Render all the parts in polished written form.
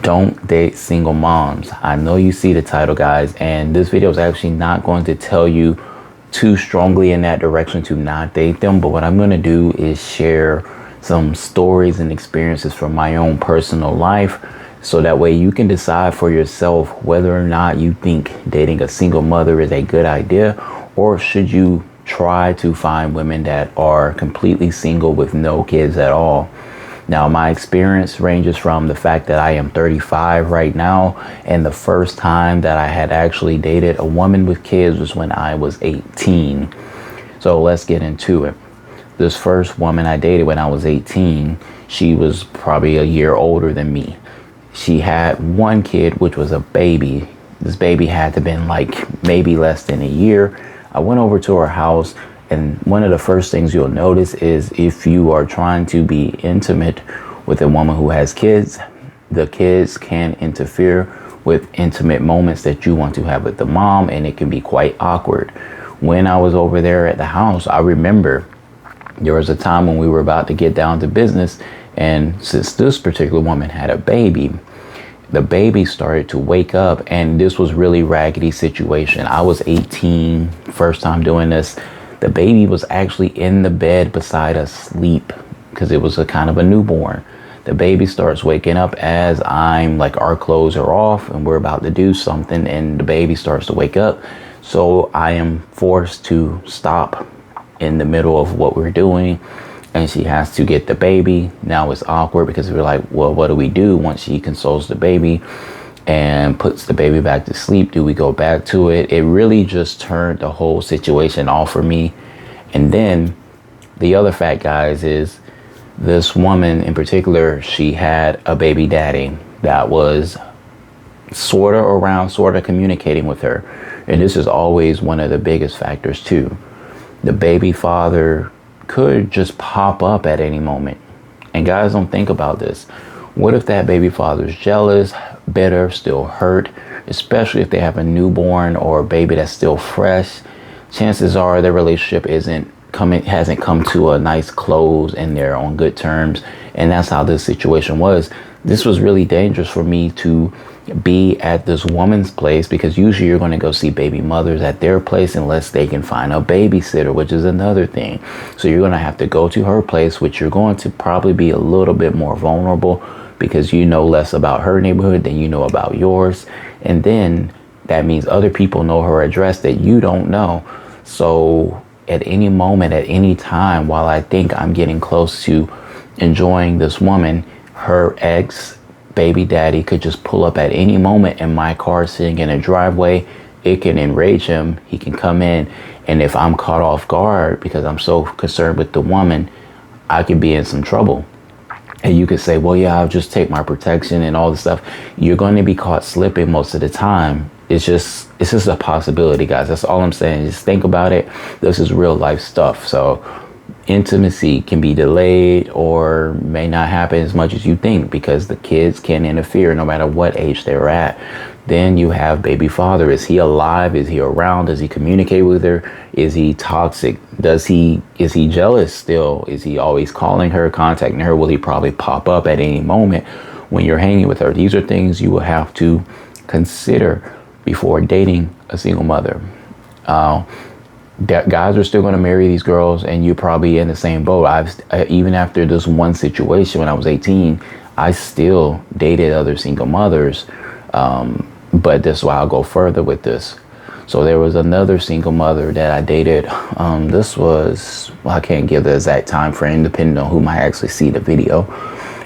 Don't date single moms. I know you see the title, guys, and this video is actually not going to tell you too strongly in that direction to not date them, but what I'm going to do is share some stories and experiences from my own personal life, so that way you can decide for yourself whether or not you think dating a single mother is a good idea, or should you try to find women that are completely single with no kids at all. Now, my experience ranges from the fact that I am 35 right now, and the first time that I had actually dated a woman with kids was when I was 18. So let's get into it. This first woman I dated when I was 18, she was probably a year older than me. She had one kid, which was a baby. This baby had to have been like maybe less than a year. I went over to her house, and one of the first things you'll notice is if you are trying to be intimate with a woman who has kids, the kids can interfere with intimate moments that you want to have with the mom, and it can be quite awkward. When I was over there at the house, I remember there was a time when we were about to get down to business, and since this particular woman had a baby, the baby started to wake up, and this was really raggedy situation. I was 18, first time doing this. The baby was actually in the bed beside us asleep because it was a kind of a newborn. The baby starts waking up as I'm like, our clothes are off and we're about to do something, and the baby starts to wake up. So I am forced to stop in the middle of what we're doing, and she has to get the baby. Now it's awkward because we're like, well, what do we do once she consoles the baby and puts the baby back to sleep? Do we go back to it? It really just turned the whole situation off for me. And then the other fact, guys, is this woman in particular, she had a baby daddy that was sort of around, sort of communicating with her. And this is always one of the biggest factors too. The baby father could just pop up at any moment. And guys, don't think about this. What if that baby father's jealous, bitter, still hurt, especially if they have a newborn or a baby that's still fresh? Chances are their relationship hasn't come to a nice close and they're on good terms. And that's how this situation was. This was really dangerous for me to be at this woman's place, because usually you're going to go see baby mothers at their place unless they can find a babysitter, which is another thing. So you're going to have to go to her place, which you're going to probably be a little bit more vulnerable because you know less about her neighborhood than you know about yours. And then that means other people know her address that you don't know. So at any moment, at any time, while I think I'm getting close to enjoying this woman, her ex baby daddy could just pull up at any moment in my car sitting in a driveway. It can enrage him. He can come in, and if I'm caught off guard because I'm so concerned with the woman, I could be in some trouble. And you could say, well, yeah, I'll just take my protection and all this stuff. You're going to be caught slipping most of the time. It's just a possibility, guys. That's all I'm saying. Just think about it. This is real life stuff. So intimacy can be delayed or may not happen as much as you think because the kids can interfere no matter what age they're at. Then you have baby father. Is he alive? Is he around? Does he communicate with her? Is he toxic? Is he jealous still? Is he always calling her, contacting her? Will he probably pop up at any moment when you're hanging with her? These are things you will have to consider before dating a single mother. Guys are still going to marry these girls, and you're probably in the same boat. Even after this one situation when I was 18, I still dated other single mothers. But this is why I'll go further with this. So there was another single mother that I dated. This was, well, I can't give the exact time frame depending on who might actually see the video.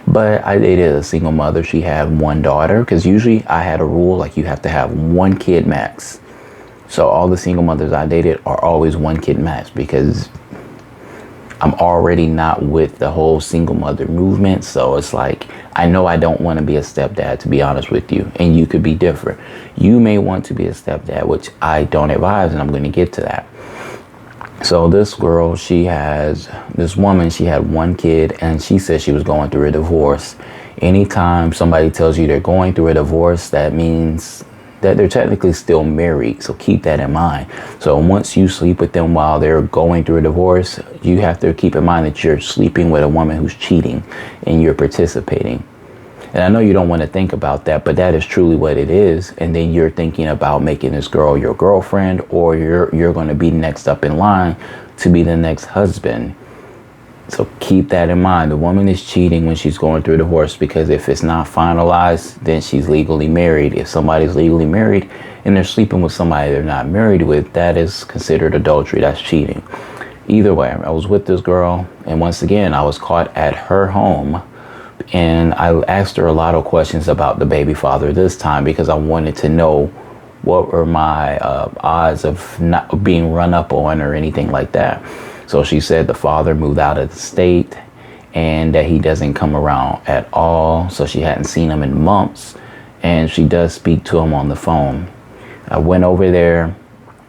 But I dated a single mother. She had one daughter, because usually I had a rule like you have to have one kid max. So all the single mothers I dated are always one kid max, because I'm already not with the whole single mother movement. So it's like, I know I don't want to be a stepdad, to be honest with you. And you could be different. You may want to be a stepdad, which I don't advise, and I'm going to get to that. So this girl, this woman, she had one kid, and she said she was going through a divorce. Anytime somebody tells you they're going through a divorce, that means that they're technically still married. So keep that in mind. So once you sleep with them while they're going through a divorce, you have to keep in mind that you're sleeping with a woman who's cheating and you're participating. And I know you don't want to think about that, but that is truly what it is. And then you're thinking about making this girl your girlfriend, or you're going to be next up in line to be the next husband. So keep that in mind. The woman is cheating when she's going through a divorce, because if it's not finalized, then she's legally married. If somebody's legally married and they're sleeping with somebody they're not married with, that is considered adultery. That's cheating. Either way, I was with this girl, and once again, I was caught at her home, and I asked her a lot of questions about the baby father this time, because I wanted to know what were my odds of not being run up on or anything like that. So she said the father moved out of the state and that he doesn't come around at all. So she hadn't seen him in months, and she does speak to him on the phone. I went over there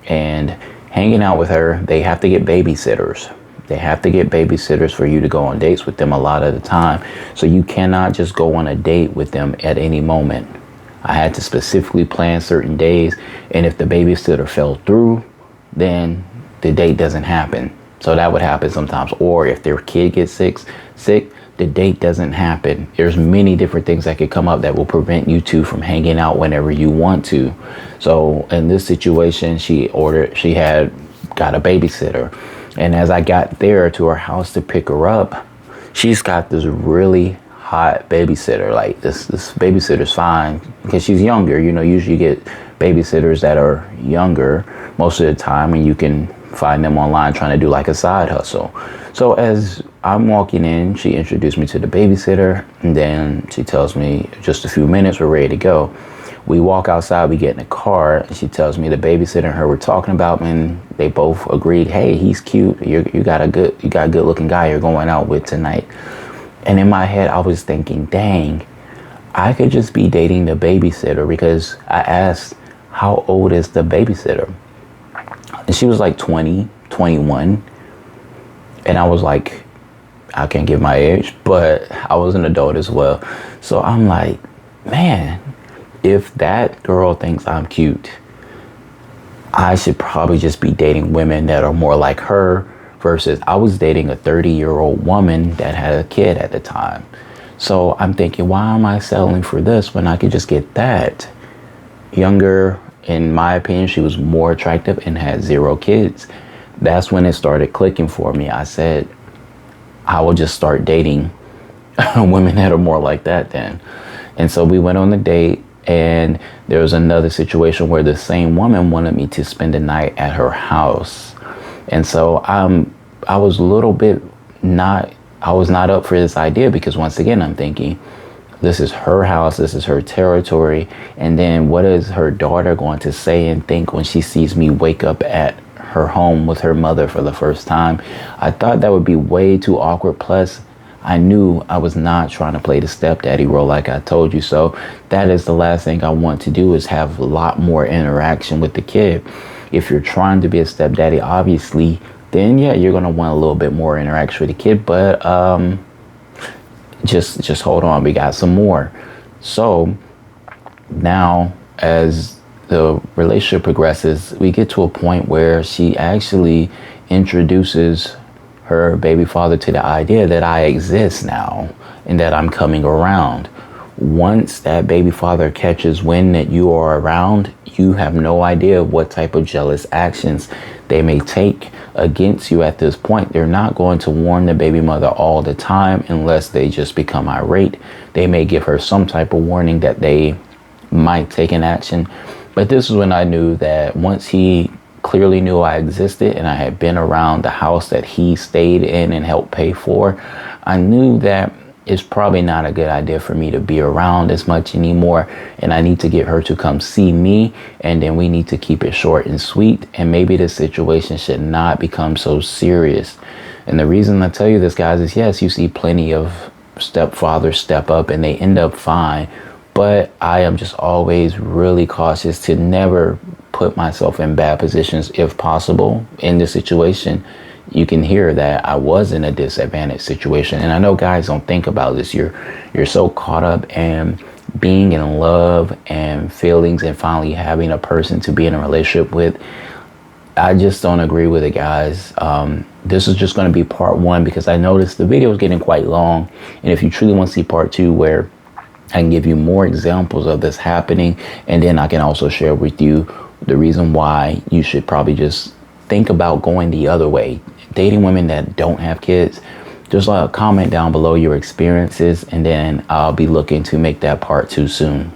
and hanging out with her. They have to get babysitters. They have to get babysitters for you to go on dates with them a lot of the time. So you cannot just go on a date with them at any moment. I had to specifically plan certain days, and if the babysitter fell through, then the date doesn't happen. So that would happen sometimes. Or if their kid gets sick, the date doesn't happen. There's many different things that could come up that will prevent you two from hanging out whenever you want to. So in this situation, she had got a babysitter. And as I got there to her house to pick her up, she's got this really hot babysitter. Like this babysitter's fine because she's younger. You know, usually you get babysitters that are younger most of the time, and you can find them online trying to do like a side hustle. So as I'm walking in, she introduced me to the babysitter, and then she tells me just a few minutes, we're ready to go. We walk outside, we get in the car, and she tells me the babysitter and her were talking about me, and they both agreed, hey, he's cute. You got a good looking guy you're going out with tonight. And in my head, I was thinking, dang, I could just be dating the babysitter, because I asked, how old is the babysitter? And she was like 20, 21. And I was like, I can't give my age, but I was an adult as well. So I'm like, man, if that girl thinks I'm cute, I should probably just be dating women that are more like her, versus I was dating a 30-year-old woman that had a kid at the time. So I'm thinking, why am I settling for this when I could just get that? Younger, in my opinion, she was more attractive and had 0 kids. That's when it started clicking for me. I said, I will just start dating women that are more like that then. And so we went on the date, and there was another situation where the same woman wanted me to spend the night at her house. And so I was a little bit I was not up for this idea, because once again, I'm thinking, this is her house, this is her territory. And then what is her daughter going to say and think when she sees me wake up at her home with her mother for the first time? I thought that would be way too awkward. Plus, I knew I was not trying to play the stepdaddy role like I told you. So that is the last thing I want to do, is have a lot more interaction with the kid. If you're trying to be a stepdaddy, obviously, then yeah, you're going to want a little bit more interaction with the kid. But just hold on, we got some more. So now as the relationship progresses, we get to a point where she actually introduces her baby father to the idea that I exist now and that I'm coming around. Once that baby father catches wind that you are around, you have no idea what type of jealous actions they may take against you at this point. They're not going to warn the baby mother all the time unless they just become irate. They may give her some type of warning that they might take an action. But this is when I knew that once he clearly knew I existed and I had been around the house that he stayed in and helped pay for, I knew that it's probably not a good idea for me to be around as much anymore, and I need to get her to come see me, and then we need to keep it short and sweet, and maybe the situation should not become so serious. And the reason I tell you this, guys, is yes, you see plenty of stepfathers step up and they end up fine, but I am just always really cautious to never put myself in bad positions if possible in this situation. You can hear that I was in a disadvantaged situation. And I know guys don't think about this. You're so caught up in being in love and feelings and finally having a person to be in a relationship with. I just don't agree with it, guys. This is just going to be part 1, because I noticed the video is getting quite long. And if you truly want to see part 2, where I can give you more examples of this happening, and then I can also share with you the reason why you should probably just think about going the other way, dating women that don't have kids. Just comment down below your experiences, and then I'll be looking to make that part 2 soon.